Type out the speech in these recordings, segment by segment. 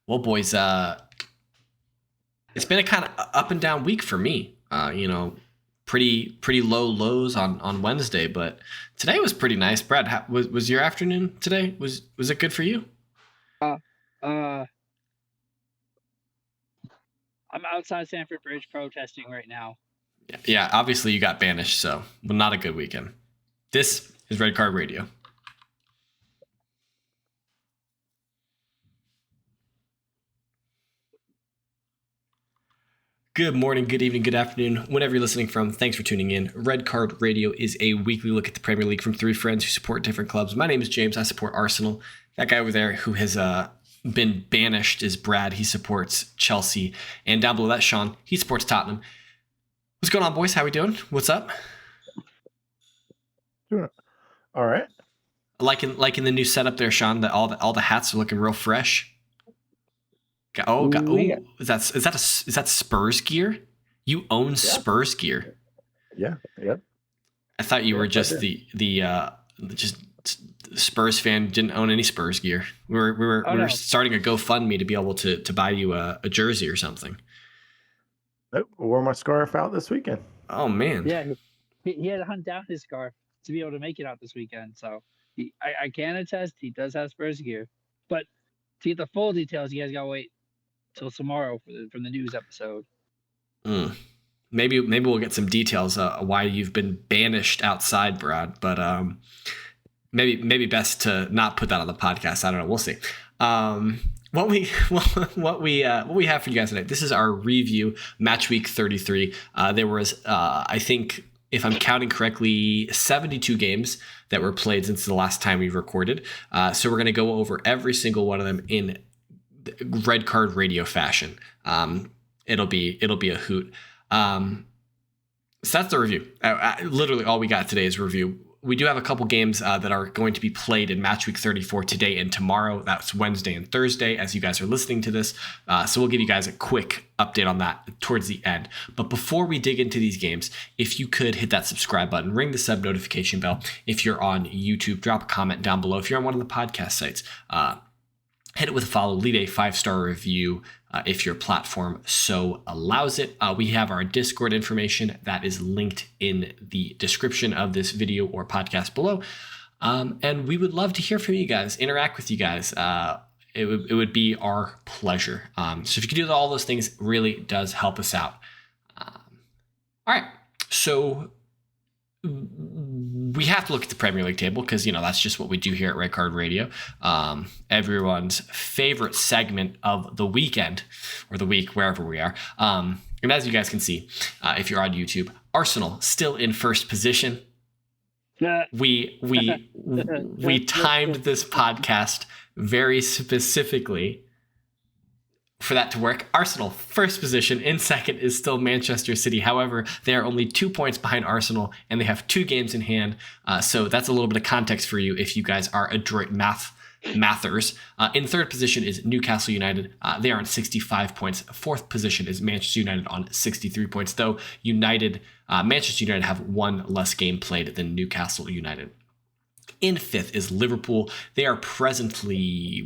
Well, boys, it's been a kind of up and down week for me. Pretty low lows on Wednesday, but today was pretty nice. Brad, was your afternoon today? Was it good for you? Uh, uh, I'm outside Stamford Bridge protesting right now. Yeah, obviously you got banished, so not a good weekend. This is Red Card Radio. Good morning, good evening, good afternoon, whenever you're listening from. Thanks for tuning in. Red Card Radio is a weekly look at the Premier League from three friends who support different clubs. My name is James. I support Arsenal. That guy over there who has been banished is Brad. He supports Chelsea. And down below that, Sean. He supports Tottenham. What's going on, boys? How we doing? What's up? Doing all right. Liking the new setup there, Sean. That all the hats are looking real fresh. Is that Spurs gear? You own Spurs gear. Yeah. Yep. I thought you were just the just Spurs fan, didn't own any Spurs gear. We were starting a GoFundMe to be able to buy you a jersey or something. Nope, I wore my scarf out this weekend. Oh man. Yeah, he had to hunt down his scarf to be able to make it out this weekend. So I can attest he does have Spurs gear, but to get the full details, you guys gotta wait till tomorrow from the news episode. Maybe we'll get some details why you've been banished outside, Brad. But maybe best to not put that on the podcast. I don't know. We'll see. What we have for you guys tonight. This is our review, match week 33. There was I think, if I'm counting correctly, 72 games that were played since the last time we recorded. So we're going to go over every single one of them in Red Card Radio fashion. It'll be a hoot. So that's the review. Literally all we got today is review. We do have a couple games that are going to be played in match week 34 today and tomorrow. That's Wednesday and Thursday as you guys are listening to this. So we'll give you guys a quick update on that towards the end. But before we dig into these games, if you could hit that subscribe button, ring the sub notification bell. If you're on YouTube, drop a comment down below. If you're on one of the podcast sites, hit it with a follow, leave a 5-star review if your platform so allows it. We have our Discord information that is linked in the description of this video or podcast below. And we would love to hear from you guys, interact with you guys. It would be our pleasure. So if you could do all those things, really does help us out. All right. So we have to look at the Premier League table because, that's just what we do here at Red Card Radio. Everyone's favorite segment of the weekend or the week, wherever we are. And as you guys can see, if you're on YouTube, Arsenal still in first position. We timed this podcast very specifically for that to work. Arsenal, first position. In second is still Manchester City. However, they are only 2 points behind Arsenal, and they have 2 games in hand. So that's a little bit of context for you if you guys are adroit mathers. In third position is Newcastle United. They are on 65 points. Fourth position is Manchester United on 63 points, though Manchester United have one less game played than Newcastle United. In fifth is Liverpool. They are presently,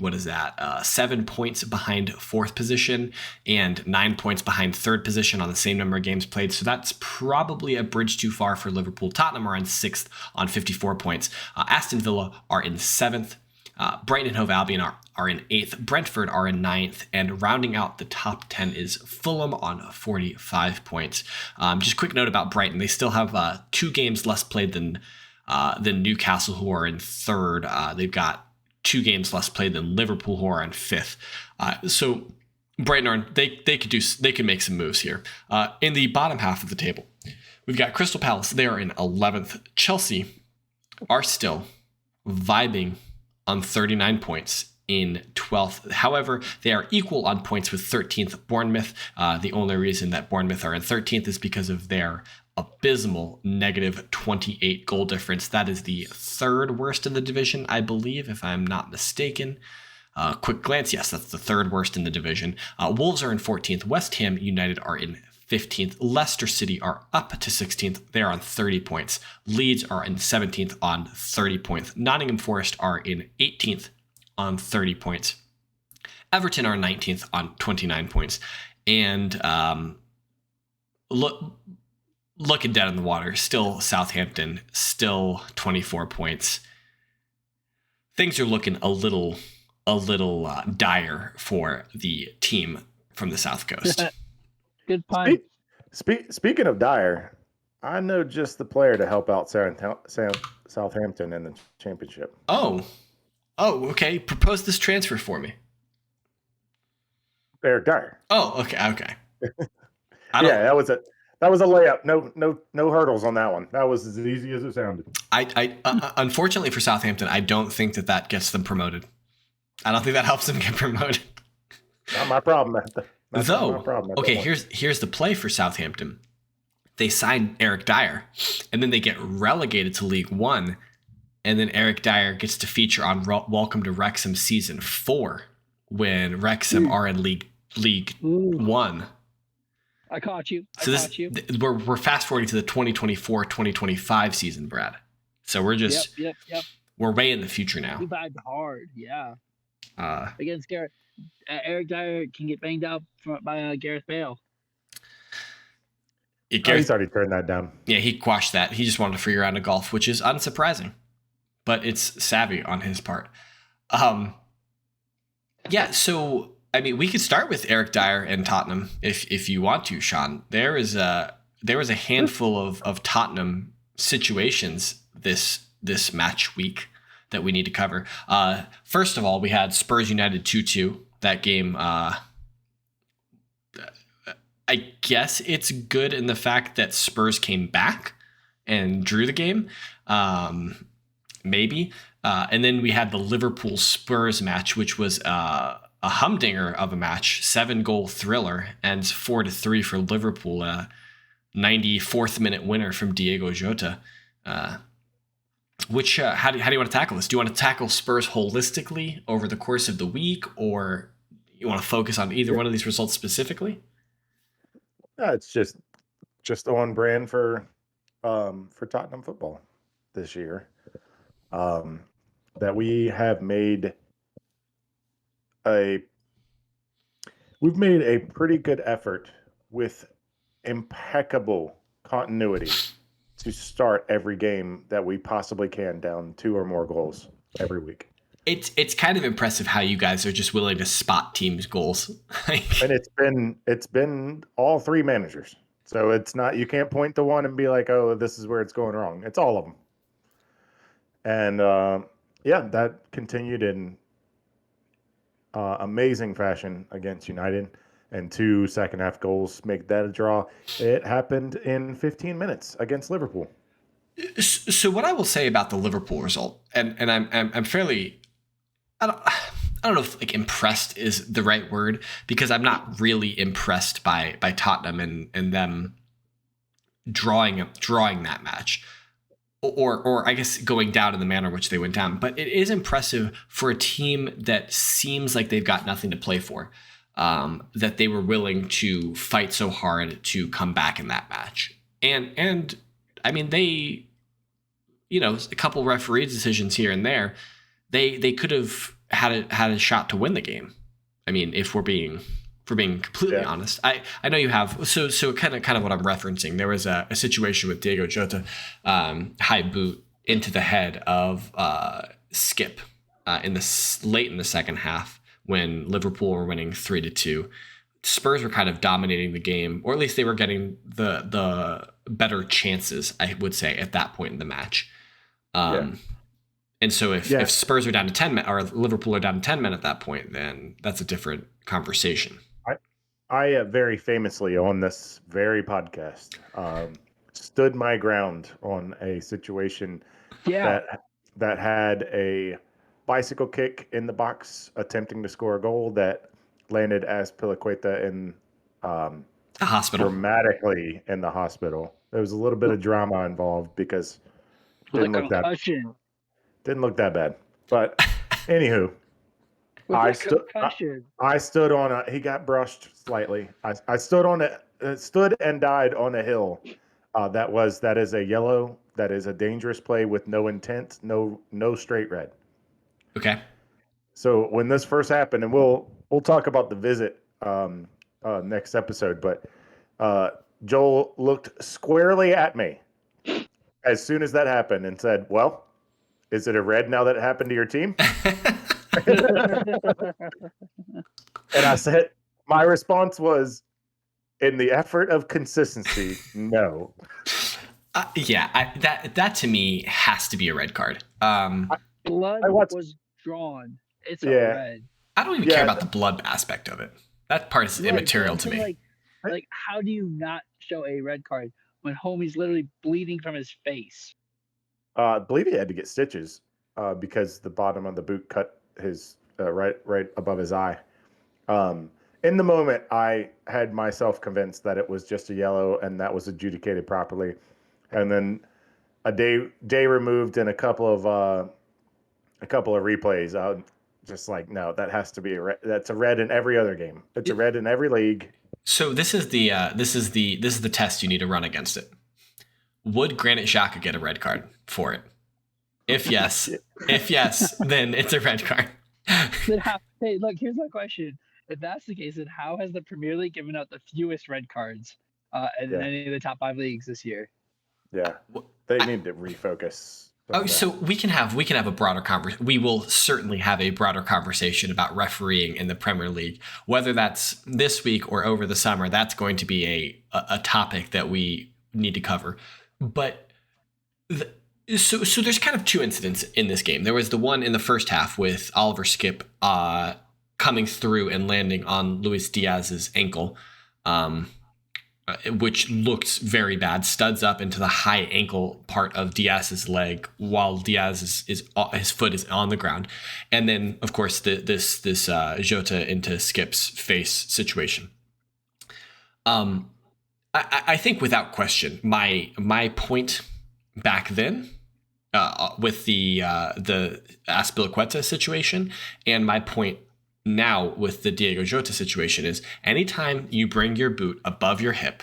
7 points behind fourth position and 9 points behind third position on the same number of games played. So that's probably a bridge too far for Liverpool. Tottenham are in sixth on 54 points. Aston Villa are in seventh. Brighton and Hove Albion are in eighth. Brentford are in ninth. And rounding out the top 10 is Fulham on 45 points. Just a quick note about Brighton. They still have 2 games less played than Newcastle, who are in third. They've got 2 games less played than Liverpool, who are in fifth. So Brighton they can make some moves here. In the bottom half of the table, we've got Crystal Palace. They are in 11th. Chelsea are still vibing on 39 points in 12th. However, they are equal on points with 13th Bournemouth. The only reason that Bournemouth are in 13th is because of their abysmal negative 28 goal difference. That is the third worst in the division, I believe, if I'm not mistaken. Quick glance, yes, that's the third worst in the division. Wolves are in 14th. West Ham United are in 15th. Leicester City are up to 16th. They are on 30 points. Leeds are in 17th on 30 points. Nottingham Forest are in 18th on 30 points. Everton are 19th on 29 points. And looking dead in the water, still Southampton, still 24 points. Things are looking a little dire for the team from the South Coast. Good pun. Speaking of dire, I know just the player to help out Southampton in the championship. Oh, okay. Propose this transfer for me. Eric Dyer. Oh, okay. Yeah, that was a layup. No hurdles on that one. That was as easy as it sounded. I unfortunately for Southampton, I don't think that gets them promoted. I don't think that helps them get promoted. Not my problem. Not Though, my problem okay, here's the play for Southampton. They sign Eric Dyer, and then they get relegated to League One, and then Eric Dyer gets to feature on Welcome to Wrexham season 4 when Wrexham are in League One. I caught you. We're fast forwarding to the 2024-2025 season, Brad. So we're just yep. We're way in the future now. We vibed hard, yeah. Against Gareth, Eric Dyer can get banged up by Gareth Bale. He's already turned that down. Yeah, he quashed that. He just wanted a free round of golf, which is unsurprising, but it's savvy on his part. Yeah, so I mean, we could start with Eric Dyer and Tottenham if you want to, Sean. There was a handful of Tottenham situations this match week that we need to cover. First of all, we had Spurs United 2-2. That game, I guess it's good in the fact that Spurs came back and drew the game. Maybe. And then we had the Liverpool Spurs match, which was a humdinger of a match, 7-goal thriller, ends 4-3 for Liverpool. 94th minute winner from Diego Jota. Which how do you want to tackle this? Do you want to tackle Spurs holistically over the course of the week, or you want to focus on either one of these results specifically? It's just on brand for Tottenham football this year. That we've made a pretty good effort with impeccable continuity to start every game that we possibly can down 2 or more goals every week. It's kind of impressive how you guys are just willing to spot teams' goals. And it's been all 3 managers. So it's not, you can't point to one and be like, oh, this is where it's going wrong. It's all of them. And that continued in amazing fashion against United, and 2 second-half goals make that a draw. It happened in 15 minutes against Liverpool. So what I will say about the Liverpool result, and I'm fairly, I don't know if like impressed is the right word, because I'm not really impressed by Tottenham and them drawing that match. Or I guess going down in the manner in which they went down. But it is impressive for a team that seems like they've got nothing to play for, that they were willing to fight so hard to come back in that match. And I mean, they, a couple referee decisions here and there, they could have had a shot to win the game. I mean, if we're being completely honest, I know you have. So kind of what I'm referencing. There was a situation with Diego Jota, high boot into the head of Skip late in the second half when Liverpool were winning 3-2. Spurs were kind of dominating the game, or at least they were getting the better chances, I would say, at that point in the match. And so if Spurs are down to 10 men, or Liverpool are down to 10 men at that point, then that's a different conversation. I very famously on this very podcast stood my ground on a situation that had a bicycle kick in the box attempting to score a goal that landed Azpilicueta in the hospital. Dramatically in the hospital. There was a little bit of drama involved because didn't look that bad. But anywho, I stood on a. He got brushed slightly. I stood on it. Stood and died on a hill. That is a yellow. That is a dangerous play with no intent. No straight red. Okay. So when this first happened, and we'll we'll talk about the visit next episode, but Joel looked squarely at me as soon as that happened and said, "Well, is it a red now that it happened to your team?" And I said, my response was, in the effort of consistency, no. That to me has to be a red card. Blood was drawn. It's a red. I don't even care about the blood aspect of it. That part is immaterial to me. Like, how do you not show a red card when homie's literally bleeding from his face? I believe he had to get stitches because the bottom of the boot cut his right above his eye. In the moment, I had myself convinced that it was just a yellow and that was adjudicated properly. And then a day removed and a couple of replays, I'm just like, no, that has to be a red. That's a red in every other game. It's a red in every league. So this is the test you need to run against it. Would Granit Xhaka get a red card for it? If yes, then it's a red card. Hey, look, here's my question. If that's the case, then how has the Premier League given out the fewest red cards in any of the top 5 leagues this year? Yeah, they need to refocus. So we can have a broader conversation. We will certainly have a broader conversation about refereeing in the Premier League, whether that's this week or over the summer. That's going to be a topic that we need to cover. But so there's kind of 2 incidents in this game. There was the one in the first half with Oliver Skipp coming through and landing on Luis Diaz's ankle, which looks very bad. Studs up into the high ankle part of Diaz's leg while Diaz is his foot is on the ground. And then, of course, this Jota into Skipp's face situation. I think without question, my point back then with the Azpilicueta situation and my point now with the Diego Jota situation is anytime you bring your boot above your hip,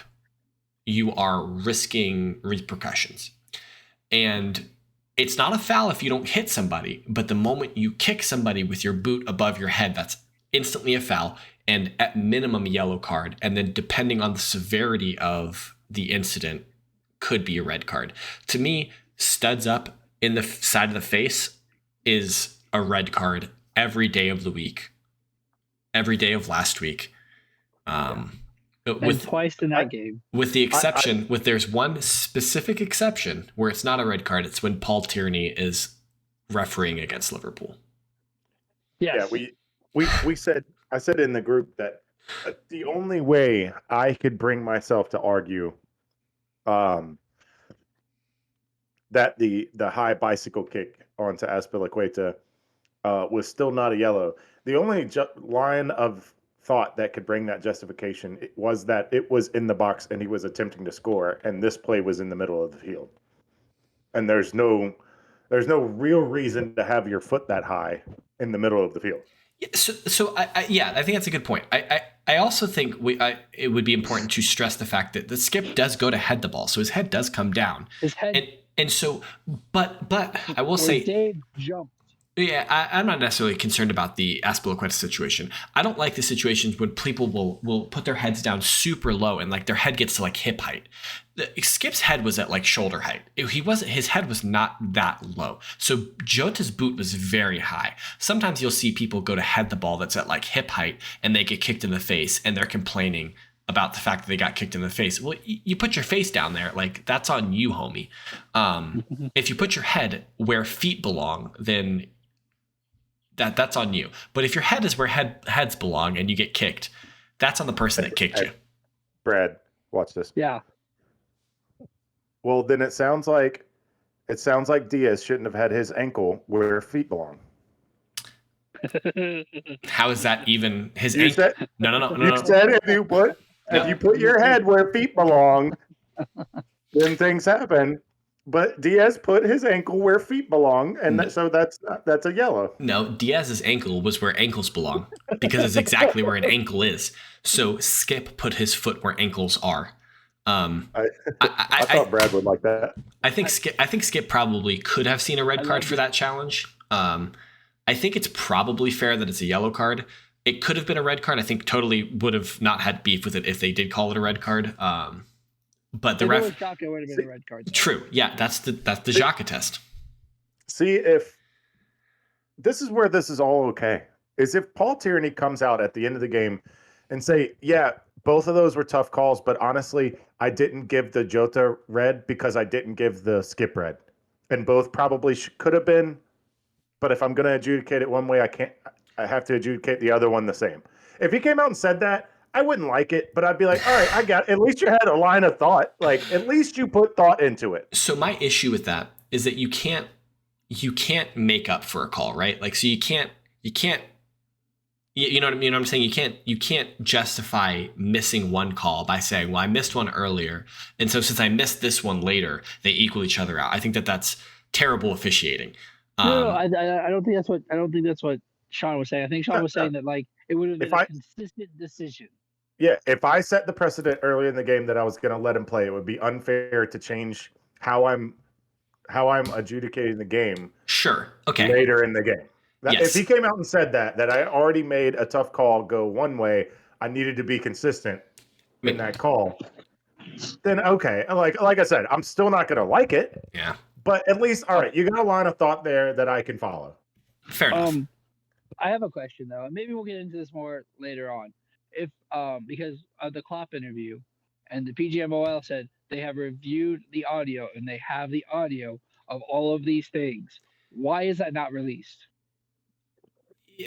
you are risking repercussions. And it's not a foul if you don't hit somebody, but the moment you kick somebody with your boot above your head, that's instantly a foul and at minimum a yellow card. And then depending on the severity of the incident, could be a red card. To me, studs up in the side of the face is a red card every day of the week. Every day of last week, and twice in that game. With the exception, there's one specific exception where it's not a red card. It's when Paul Tierney is refereeing against Liverpool. Yes. Yeah, I said in the group that the only way I could bring myself to argue, that the high bicycle kick onto Azpilicueta was still not a yellow. The only line of thought that could bring that justification was that it was in the box and he was attempting to score, and this play was in the middle of the field. And there's no real reason to have your foot that high in the middle of the field. Yeah, so I think that's a good point. I also think it would be important to stress the fact that the Skipp does go to head the ball, so his head does come down. His head, and so, but I will say, Dave jumped. Yeah, I'm not necessarily concerned about the Azpilicueta situation. I don't like the situations when people will put their heads down super low and like their head gets to like hip height. Skipp's head was at like shoulder height. His head was not that low. So Jota's boot was very high. Sometimes you'll see people go to head the ball that's at like hip height and they get kicked in the face and they're complaining about the fact that they got kicked in the face. Well, you put your face down there, like that's on you, homie. If you put your head where feet belong, then that's on you. But if your head is where heads belong and you get kicked, that's on the person that kicked you. Brad, watch this. Yeah. Well, then it sounds like Diaz shouldn't have had his ankle where feet belong. How is that even his ankle? No. You said if you put your head where feet belong, then things happen. But Diaz put his ankle where feet belong, and so that's a yellow. No, Diaz's ankle was where ankles belong because it's exactly where an ankle is. So Skipp put his foot where ankles are. I thought Brad would like that. I think Skipp probably could have seen a red card for that challenge. I think it's probably fair that it's a yellow card. It could have been a red card. I think totally would have not had beef with it if they did call it a red card. But the ref, it would have been a red card. So. True. Yeah, that's the Xhaka test. See, if this is where this is all okay, is if Paul Tierney comes out at the end of the game and say, yeah, both of those were tough calls, but honestly, I didn't give the Jota red because I didn't give the Skip red. And both probably could have been, but if I'm going to adjudicate it one way, I have to adjudicate the other one the same. If he came out and said that, I wouldn't like it, but I'd be like, all right, I got it. At least you had a line of thought. Like, at least you put thought into it. So my issue with that is that you can't make up for a call, right? Like, so you can't, you know what I mean? I'm saying you can't justify missing one call by saying, well, I missed one earlier, and so since I missed this one later, they equal each other out. I think that's terrible officiating. No, I don't think that's what Sean was saying. I think Sean was saying that like it would have been a consistent decision. Yeah, if I set the precedent early in the game that I was going to let him play, it would be unfair to change how I'm adjudicating the game. Sure. Okay. Later in the game. Yes. If he came out and said that I already made a tough call go one way, I needed to be consistent in that call, then okay. Like I said, I'm still not going to like it. Yeah. But at least, all right, you got a line of thought there that I can follow. Fair enough. I have a question though, and maybe we'll get into this more later on. If because of the Klopp interview, and the PGMOL said they have reviewed the audio and they have the audio of all of these things. Why is that not released?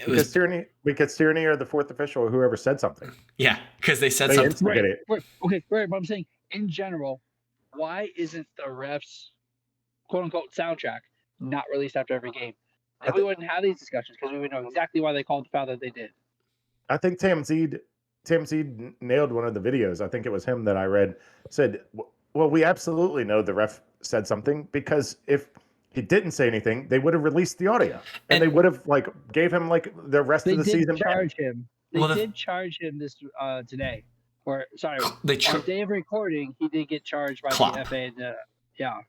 Because Tierney or the fourth official or whoever said something. Yeah, because they said something. Right. But I'm saying in general, why isn't the refs' quote unquote soundtrack not released after every game? And we wouldn't have these discussions because we would know exactly why they called the foul that they did. I think Tim Zeed nailed one of the videos. I think it was him that I read said, well, we absolutely know the ref said something because if he didn't say anything, they would have released the audio and they would have gave him the rest of the season. They did charge him this today, or sorry, on the day of recording, he did get charged by Klopp. the FA.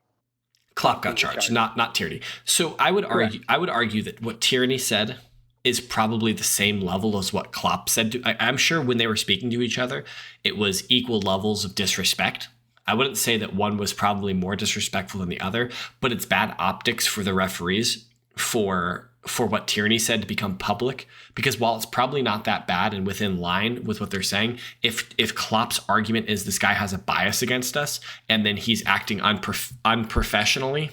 Klopp got charged, not Tierney. So I would argue that what Tierney said is probably the same level as what Klopp said. I'm sure when they were speaking to each other, it was equal levels of disrespect. I wouldn't say that one was probably more disrespectful than the other, but it's bad optics for the referees for what Tierney said to become public. Because while it's probably not that bad and within line with what they're saying, if Klopp's argument is this guy has a bias against us and then he's acting unprofessionally,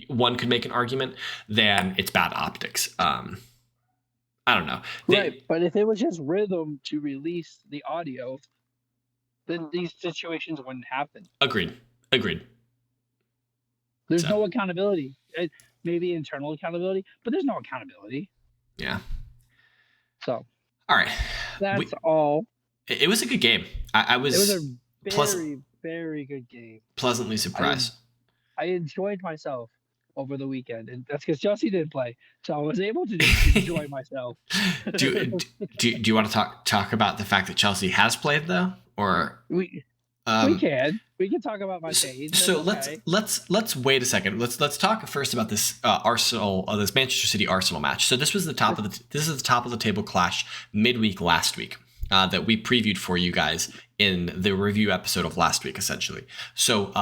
one could make an argument, then it's bad optics. I don't know. Right, but if it was just rhythm to release the audio, then these situations wouldn't happen. Agreed. There's no accountability. Maybe internal accountability, but there's no accountability. Yeah. So. All right. That's all. It was a good game. It was a very, very good game. Pleasantly surprised. I enjoyed myself over the weekend, and that's because Chelsea didn't play, so I was able to just enjoy myself. Do you want to talk about the fact that Chelsea has played though, or we can talk about my page. So let's wait a second. Let's talk first about this this Manchester City Arsenal match. So this is the top of the table clash midweek last week that we previewed for you guys in the review episode of last week, essentially. So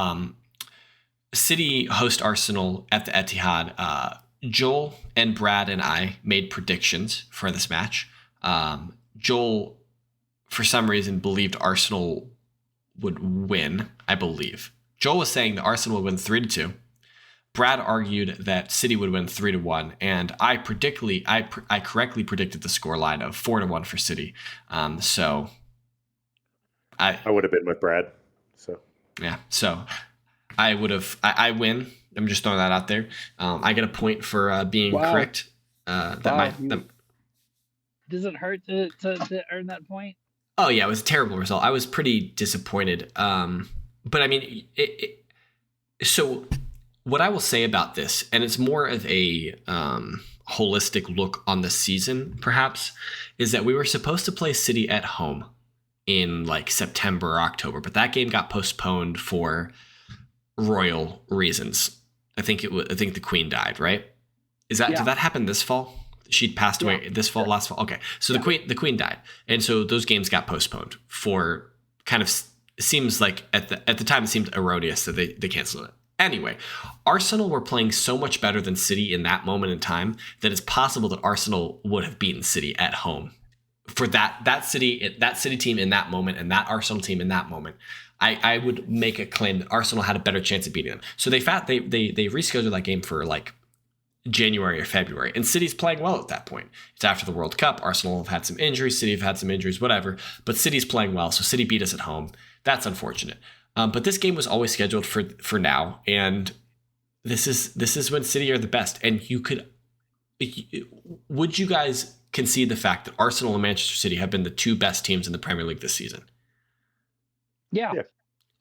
City host Arsenal at the Etihad. Joel and Brad and I made predictions for this match. Joel, for some reason, believed Arsenal would win, I believe. Joel was saying that Arsenal would win 3-2. Brad argued that City would win 3-1, and I correctly predicted the scoreline of 4-1 for City. So I would have been with Brad. So yeah, so I would have. I win. I'm just throwing that out there. I get a point for being correct. Does it hurt to earn that point? Oh yeah, it was a terrible result. I was pretty disappointed. But I mean, so what I will say about this, and it's more of a holistic look on the season, perhaps, is that we were supposed to play City at home in September or October, but that game got postponed for royal reasons. I think the Queen died, right? Did that happen this fall? She'd passed away last fall. Okay, so the queen died, and so those games got postponed for kind of seems like at the time it seemed erroneous that they canceled it. Anyway, Arsenal were playing so much better than City in that moment in time that it's possible that Arsenal would have beaten City at home. For that City team in that moment and that Arsenal team in that moment, I would make a claim that Arsenal had a better chance of beating them. So they rescheduled that game for like January or February, and City's playing well at that point. It's after the World Cup. Arsenal have had some injuries, City have had some injuries, whatever, but City's playing well, so City beat us at home. That's unfortunate. But this game was always scheduled for now, and this is when City are the best. And would you guys concede the fact that Arsenal and Manchester City have been the two best teams in the Premier League this season? Yeah.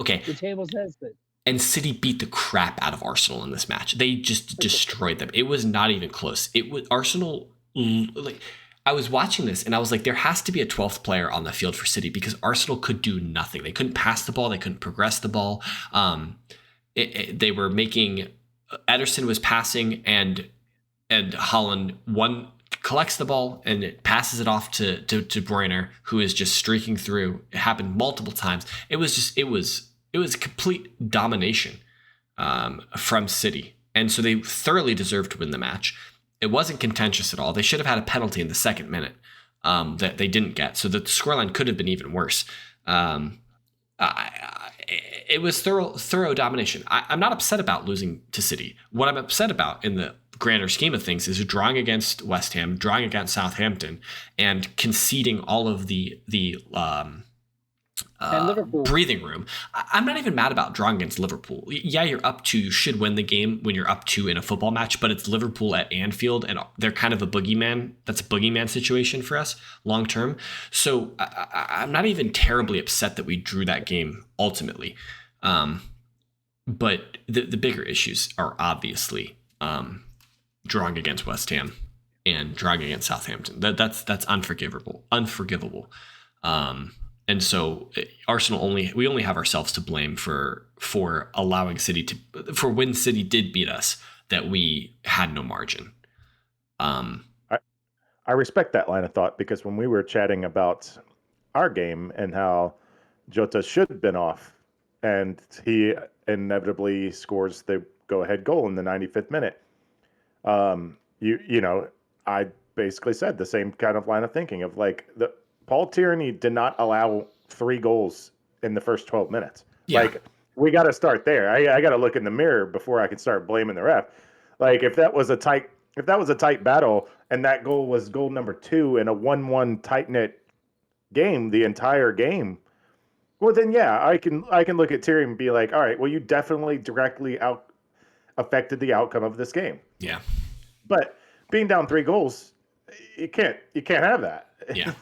Okay. The table says that. And City beat the crap out of Arsenal in this match. They just destroyed them. It was not even close. It was Arsenal. Like, I was watching this and I was like, there has to be a 12th player on the field for City because Arsenal could do nothing. They couldn't pass the ball. They couldn't progress the ball. They were making. Ederson was passing and Haaland collects the ball and it passes it off to De Bruyne, who is just streaking through. It happened multiple times. It was complete domination from City. And so they thoroughly deserved to win the match. It wasn't contentious at all. They should have had a penalty in the second minute that they didn't get. So the scoreline could have been even worse. It was thorough domination. I'm not upset about losing to City. What I'm upset about in the grander scheme of things is drawing against West Ham, drawing against Southampton, and conceding all of the breathing room. I'm not even mad about drawing against Liverpool. Yeah, you should win the game when you're up 2 in a football match, but it's Liverpool at Anfield, and they're kind of a boogeyman. That's a boogeyman situation for us long term. So I'm not even terribly upset that we drew that game ultimately. But the bigger issues are obviously drawing against West Ham and drawing against Southampton. That's unforgivable. And so Arsenal we only have ourselves to blame for allowing City for when City did beat us, that we had no margin. I respect that line of thought, because when we were chatting about our game and how Jota should have been off, and he inevitably scores the go-ahead goal in the 95th minute, I basically said the same kind of line of thinking of like Paul Tierney did not allow 3 goals in the first 12 minutes. Yeah. Like, we got to start there. I got to look in the mirror before I can start blaming the ref. Like, if that was a tight battle and that goal was goal number 2 in a 1-1 tight-knit game, the entire game, well, then yeah, I can look at Tierney and be like, all right, well, you definitely directly affected the outcome of this game. Yeah. But being down 3 goals, you can't have that. Yeah.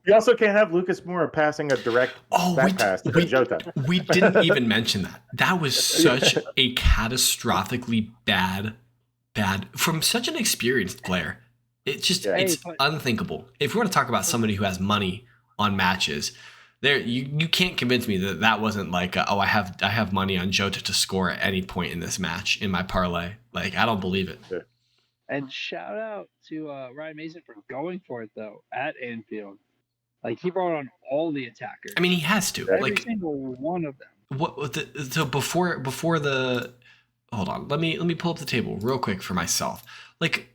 You also can't have Lucas Moura passing a direct pass to Jota. We didn't even mention that. That was such a catastrophically bad from such an experienced player. It's just it's unthinkable. If we want to talk about somebody who has money on matches, you can't convince me that wasn't like I have money on Jota to score at any point in this match in my parlay. Like, I don't believe it. Yeah. And shout out to Ryan Mason for going for it though at Anfield. Like, he brought on all the attackers. I mean, he has to. Every single one of them. So before the hold on, let me pull up the table real quick for myself. Like,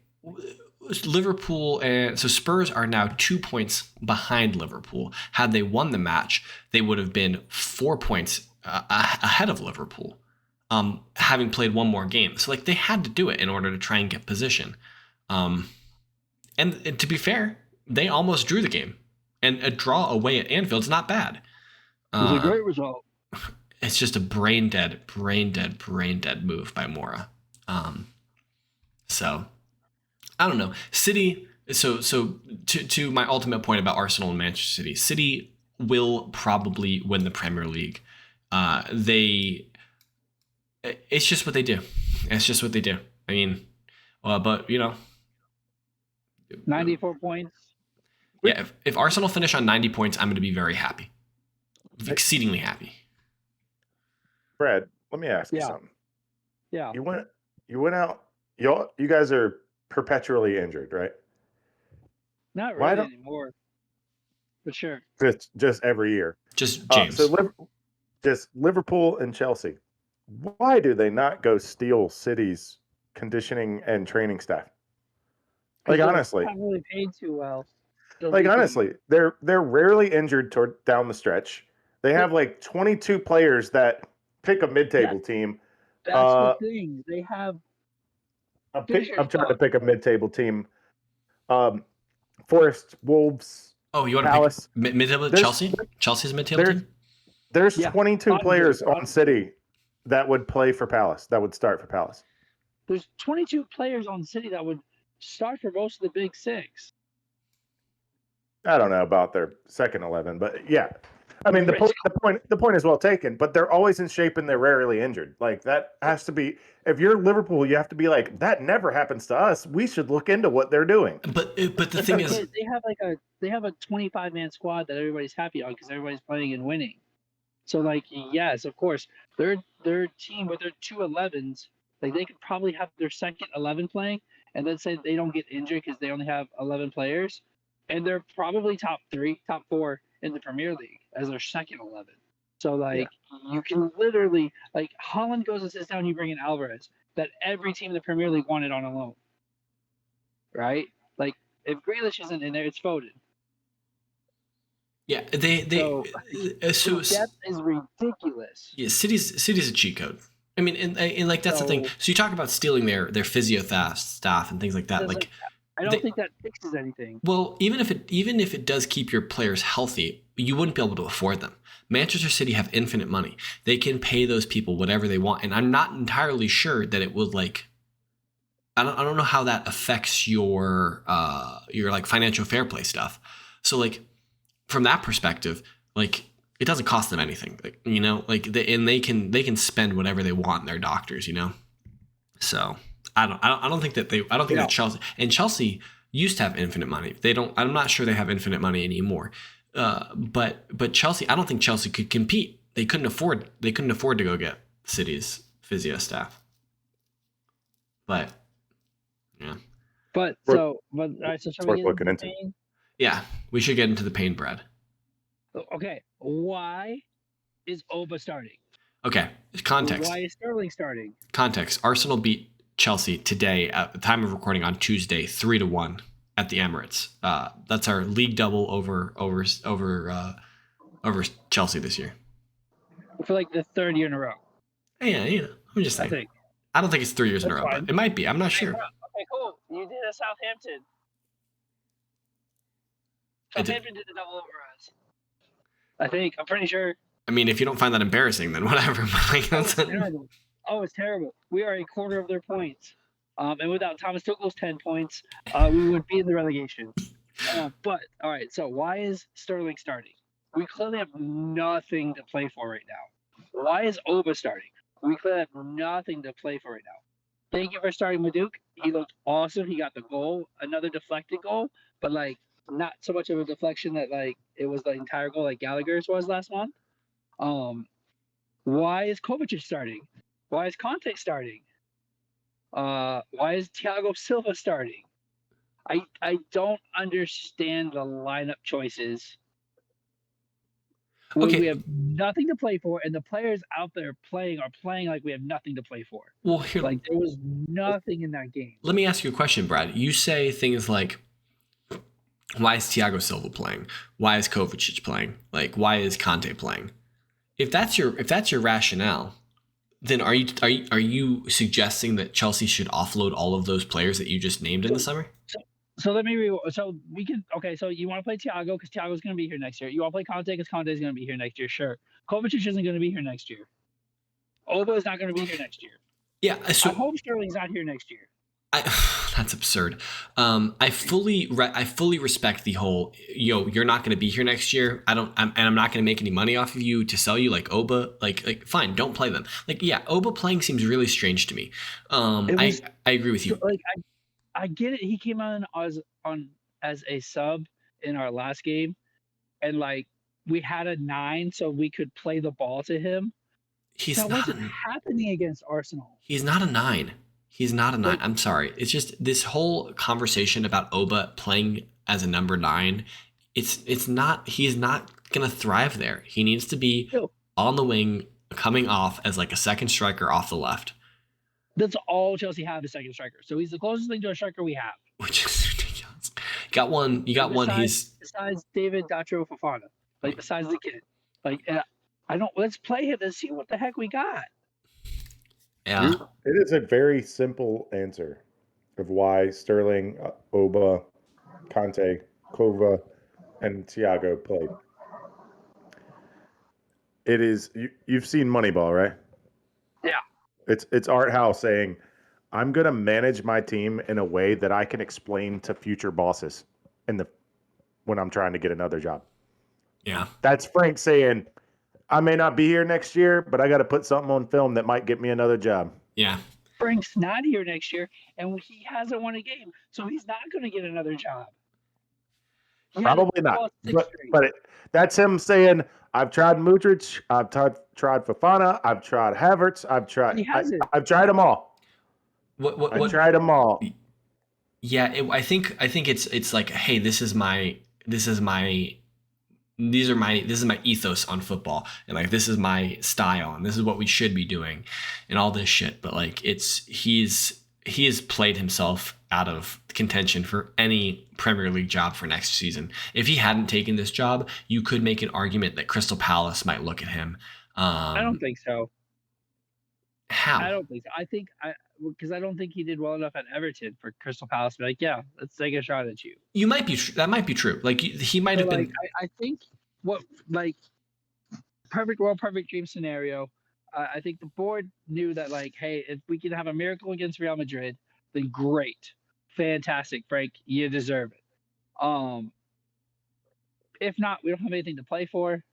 Liverpool and so Spurs are now 2 points behind Liverpool. Had they won the match, they would have been 4 points ahead of Liverpool. Having played one more game. So, like, they had to do it in order to try and get position. And to be fair, they almost drew the game. And a draw away at Anfield's not bad. It was a great result. It's just a brain dead move by Moura. So, I don't know. City, so to my ultimate point about Arsenal and Manchester City will probably win the Premier League. It's just what they do. It's just what they do. I mean, but 94 points. Yeah, if Arsenal finish on 90 points, I'm going to be very happy. Exceedingly happy. Brad, let me ask you something. Yeah. You went out. You guys are perpetually injured, right? Not really anymore. For sure. Just every year. Just James. Just Liverpool and Chelsea. Why do they not go steal City's conditioning and training staff? Like honestly, not really paid too well. Like honestly, they're rarely injured down the stretch. They have like 22 players that pick a mid-table team. That's the thing. They have. I'm trying to pick a mid-table team. Forest, Wolves. Oh, you want Palace. to pick mid-table? Chelsea? Chelsea's a mid-table team? There's 22 players on City that would play for Palace, that would start for Palace. There's 22 players on City that would start for most of the big six. I don't know about their second 11, but yeah. I mean, the point is well taken, but they're always in shape and they're rarely injured. Like that has to be. If you're Liverpool, you have to be like, that never happens to us. We should look into what they're doing. But the thing is, they have a 25-man squad that everybody's happy on because everybody's playing and winning. So like, yes, of course, their team with their 2 11s, like they could probably have their second 11 playing, and then say they don't get injured because they only have 11 players, and they're probably top 4 in the Premier League as their second 11. So like you can literally like Holland goes and sits down, you bring in Alvarez that every team in the Premier League wanted on a loan, right? Like if Grealish isn't in there, it's Foden. Yeah, so depth is ridiculous. Yeah, City's a cheat code. I mean, and like that's the thing. So you talk about stealing their physio staff and things like that. Like I don't think that fixes anything. Well, even if it does keep your players healthy, you wouldn't be able to afford them. Manchester City have infinite money. They can pay those people whatever they want, and I'm not entirely sure that it would like. I don't know how that affects your like financial fair play stuff. So like from that perspective, like it doesn't cost them anything, like, you know, like they can spend whatever they want in their doctors, you know. So I don't think that Chelsea used to have infinite money. They don't. I'm not sure they have infinite money anymore. But Chelsea, I don't think Chelsea could compete. They couldn't afford to go get City's physio staff. But yeah. But all right, so shall we get into pain? Yeah, we should get into the pain, Brad. Okay, why is Oba starting? Okay, context. Why is Sterling starting? Context. Arsenal beat Chelsea today at the time of recording on Tuesday, 3-1 at the Emirates. That's our league double over Chelsea this year. For like the third year in a row. Yeah, you know, I'm just saying. I don't think it's 3 years in a row, but it might be. I'm not sure. Okay, cool. You did a Southampton. Southampton did the double over us. I think. I'm pretty sure. I mean, if you don't find that embarrassing, then whatever. It's terrible. Oh, it's terrible. We are a quarter of their points. And without Thomas Tuchel's 10 points, we would be in the relegation. But, all right, so why is Sterling starting? We clearly have nothing to play for right now. Why is Oba starting? We clearly have nothing to play for right now. Thank you for starting Maduke. He looked awesome. He got the goal, another deflected goal, but, like, not so much of a deflection that, like, it was the entire goal like Gallagher's was last month. Why is Kovacic starting? Why is Conte starting? Why is Thiago Silva starting? I don't understand the lineup choices. Okay. We have nothing to play for, and the players out there are playing like we have nothing to play for. Well, here, like there was nothing in that game. Let me ask you a question, Brad. You say things like, why is Thiago Silva playing? Why is Kovacic playing? Like, why is Conte playing? If that's your rationale, then are you suggesting that Chelsea should offload all of those players that you just named in the summer? So let me so we can so you want to play Thiago because Thiago's going to be here next year. You want to play Conte because Conte's going to be here next year. Sure. Kovacic isn't going to be here next year. Oba is not going to be here next year. Yeah. So I hope Sterling's not here next year. That's absurd. I fully respect the whole, you're not going to be here next year. I'm not going to make any money off of you to sell you like Oba. Like fine, don't play them. Like, yeah, Oba playing seems really strange to me. I agree with you. Like I get it. He came on as a sub in our last game, and like we had a 9, so we could play the ball to him. That wasn't happening against Arsenal. He's not a 9. He's not a 9. I'm sorry. It's just this whole conversation about Oba playing as a number 9, he's not going to thrive there. He needs to be on the wing, coming off as like a second striker off the left. That's all Chelsea have, is second striker. So he's the closest thing to a striker we have. Which is ridiculous. You got one. Besides David Datro Fofana, like besides the kid, like let's play him and see what the heck we got. Yeah, it is a very simple answer of why Sterling, Oba, Conte, Kova, and Thiago played. It is you've seen Moneyball, right? Yeah. It's Art Howe saying, I'm going to manage my team in a way that I can explain to future bosses when I'm trying to get another job. Yeah. That's Frank saying, I may not be here next year, but I got to put something on film that might get me another job. Yeah. Frank's not here next year, and he hasn't won a game, so he's not going to get another job. Probably not. But that's him saying, I've tried Mudryk, I've tried Fofana, I've tried Havertz, I've tried them all. I've tried them all. Yeah, I think it's like, hey, this is my ethos on football, and like this is my style, and this is what we should be doing, and all this shit. But like he has played himself out of contention for any Premier League job for next season. If he hadn't taken this job, you could make an argument that Crystal Palace might look at him. I don't think so. How? I don't think so. Because I don't think he did well enough at Everton for Crystal Palace to be like, yeah, let's take a shot at you. That might be true. Like he might have been. I think perfect dream scenario. I think the board knew that, like, hey, if we can have a miracle against Real Madrid, then great, fantastic, Frank, you deserve it. If not, we don't have anything to play for.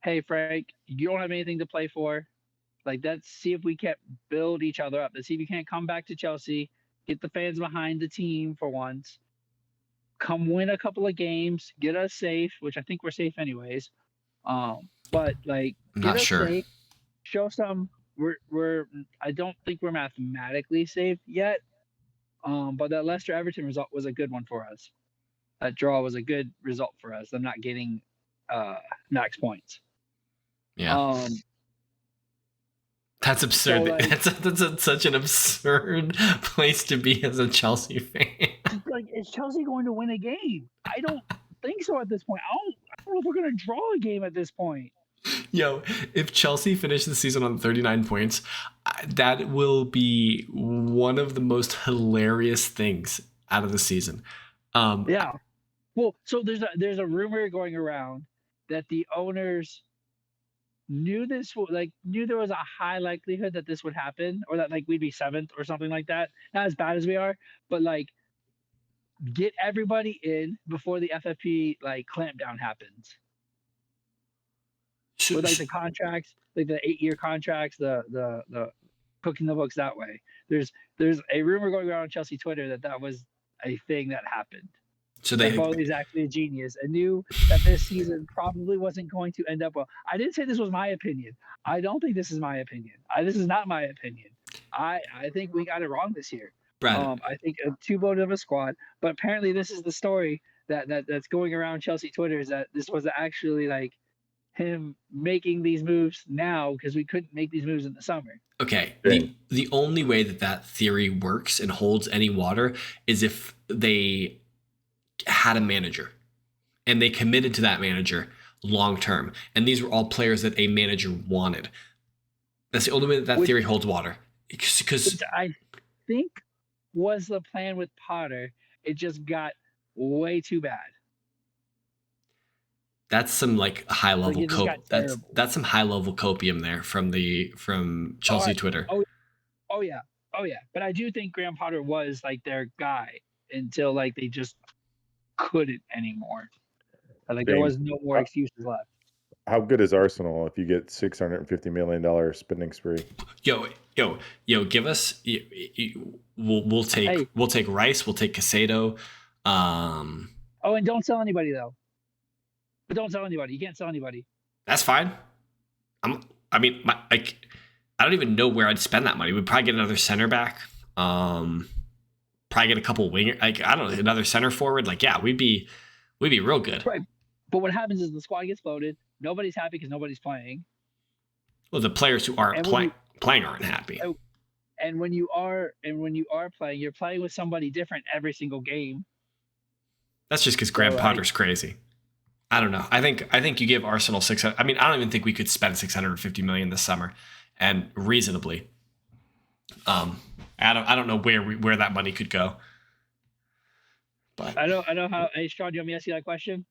Hey, Frank, you don't have anything to play for. Like, let's see if we can't build each other up. Let's see if you can't come back to Chelsea, get the fans behind the team for once, come win a couple of games, get us safe, which I think we're safe anyways. But like, not sure. Safe, show some. I don't think we're mathematically safe yet. But that Leicester Everton result was a good one for us. That draw was a good result for us. I'm not getting max points. Yeah. That's absurd. So, like, that's such an absurd place to be as a Chelsea fan. Like, is Chelsea going to win a game? I don't think so at this point. I don't know if we're going to draw a game at this point. Yo, if Chelsea finish the season on 39 points, that will be one of the most hilarious things out of the season. Yeah. Well, so there's a rumor going around that the owners knew there was a high likelihood that this would happen, or that like we'd be 7th or something like that. Not as bad as we are, but like get everybody in before the FFP like clampdown happens. With like the contracts, like the 8-year contracts, the cooking the books that way. There's a rumor going around on Chelsea Twitter that was a thing that happened. So Foley's actually a genius and knew that this season probably wasn't going to end up well. I didn't say this was my opinion. I don't think this is my opinion. This is not my opinion. I think we got it wrong this year. Brad. I think too loaded of a squad. But apparently this is the story that's going around Chelsea Twitter, is that this was actually like him making these moves now because we couldn't make these moves in the summer. Okay. The only way that theory works and holds any water is if they had a manager and they committed to that manager long term, and these were all players that a manager wanted. That's the only way that theory holds water. Because I think was the plan with Potter. It just got way too bad. That's some like high level that's some high level copium there from Chelsea Twitter. Oh yeah. But I do think Graham Potter was like their guy until like they just couldn't anymore. Like there was no more excuses left. How good is Arsenal if you get $650 million spending spree? Yo, give us. We'll take Rice. We'll take Casado. Oh, and don't sell anybody though. But don't sell anybody. You can't sell anybody. That's fine. I don't even know where I'd spend that money. We'd probably get another center back. probably get a couple winger, like I don't know, another center forward. Like, yeah, we'd be real good. Right. But what happens is the squad gets loaded. Nobody's happy because nobody's playing. Well, the players who aren't playing aren't happy. And when you are playing, you're playing with somebody different every single game. That's just because Graham Potter's crazy. I don't know. I think you give Arsenal 600. I mean, I don't even think we could spend 650 million this summer, and reasonably. I don't know where that money could go. But I know how. Hey, Sean, do you want me to ask you that question?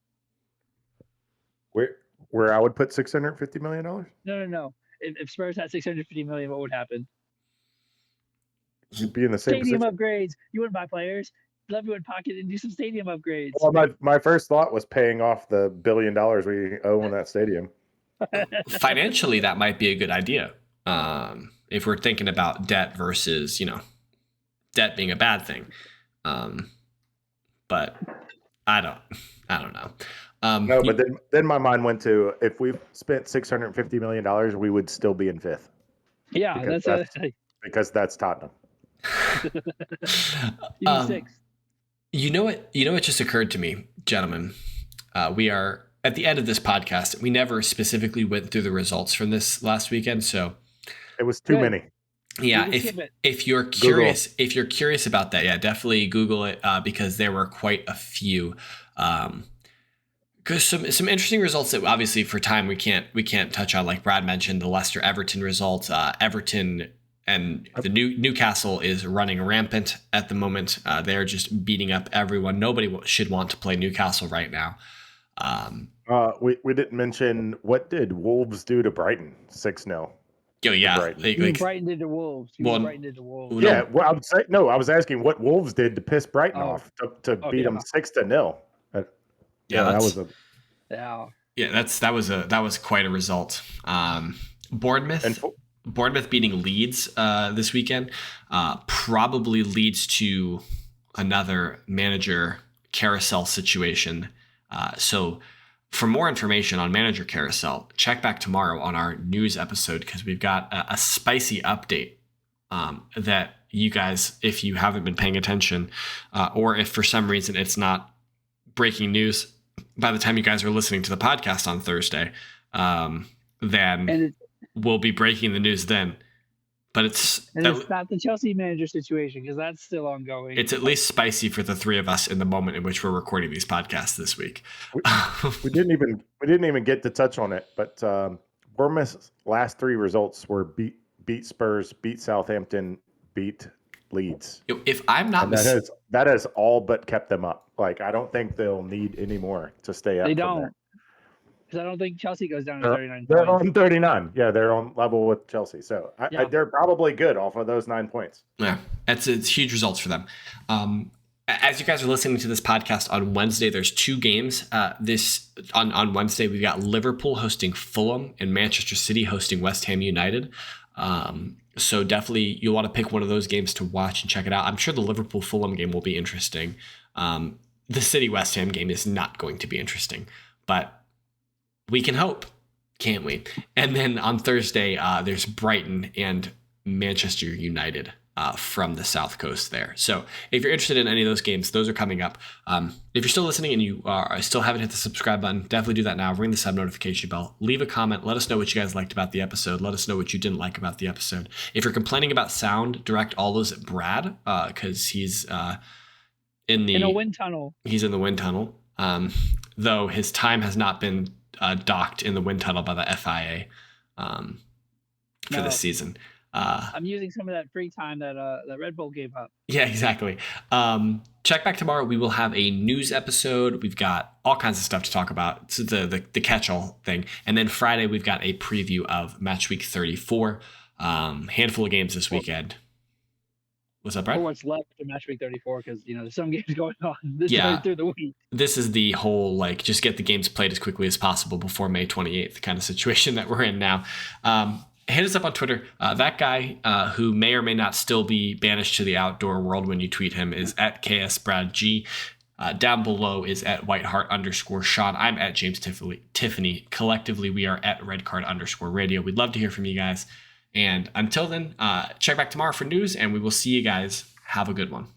Where I would put $650 million? No. If Spurs had 650 million, what would happen? You'd be in the same stadium position. Upgrades. You wouldn't buy players. Love you would pocket and do some stadium upgrades. Well, my first thought was paying off the $1 billion we owe in that stadium. Financially, that might be a good idea. If we're thinking about debt versus, debt being a bad thing. But I don't know. No, but then my mind went to, if we spent $650 million, we would still be in fifth. Yeah, because that's Tottenham. Sixth. You know what just occurred to me, gentlemen? We are at the end of this podcast. We never specifically went through the results from this last weekend, so it was too many. Yeah, if you're curious about that, yeah, definitely Google it because there were quite a few. Because some interesting results that obviously for time we can't touch on. Like Brad mentioned, the Leicester Everton results. Everton and the Newcastle is running rampant at the moment. They're just beating up everyone. Nobody should want to play Newcastle right now. We didn't mention, what did Wolves do to Brighton? 6-0. Oh yeah, Brighton did to Wolves. Brighton did to Wolves. Yeah, well, I was asking what Wolves did to piss Brighton off to beat them 6-0. That was quite a result. Bournemouth beating Leeds this weekend probably leads to another manager carousel situation. So for more information on manager carousel, check back tomorrow on our news episode because we've got a spicy update that you guys, if you haven't been paying attention, or if for some reason it's not breaking news by the time you guys are listening to the podcast on Thursday, then we'll be breaking the news then. But it's not the Chelsea manager situation because that's still ongoing. It's at least spicy for the three of us in the moment in which we're recording these podcasts this week. We didn't even get to touch on it, but Bournemouth's last three results were beat Spurs, beat Southampton, beat Leeds. If I'm not that has all but kept them up. Like, I don't think they'll need any more to stay up. They don't. Because I don't think Chelsea goes down to 39 They're points. on 39. Yeah, they're on level with Chelsea. So they're probably good off of those 9 points. Yeah, it's huge results for them. As you guys are listening to this podcast on Wednesday, there's two games. On Wednesday, we've got Liverpool hosting Fulham and Manchester City hosting West Ham United. So definitely you'll want to pick one of those games to watch and check it out. I'm sure the Liverpool-Fulham game will be interesting. The City-West Ham game is not going to be interesting, but we can hope, can't we? And then on Thursday, there's Brighton and Manchester United from the South Coast there. So if you're interested in any of those games, those are coming up. If you're still listening and you still haven't hit the subscribe button, definitely do that now. Ring the sub notification bell. Leave a comment. Let us know what you guys liked about the episode. Let us know what you didn't like about the episode. If you're complaining about sound, direct all those at Brad because he's in a wind tunnel. He's in the wind tunnel, though his time has not been docked in the wind tunnel by the FIA for this season. I'm using some of that free time that Red Bull gave up. Yeah, exactly. Check back tomorrow. We will have a news episode. We've got all kinds of stuff to talk about. It's the catch-all thing. And then Friday, we've got a preview of Match Week 34. Handful of games this weekend. What's up, Brad? Or what's left of Match Week 34 because there's some games going on through the week. This is the whole just get the games played as quickly as possible before May 28th kind of situation that we're in now. Hit us up on Twitter. That guy who may or may not still be banished to the outdoor world when you tweet him is at KSBradG. Down below is at Whiteheart_Sean. I'm at James Tiffany. Collectively, we are at Redcard_Radio. We'd love to hear from you guys. And until then, check back tomorrow for news, and we will see you guys. Have a good one.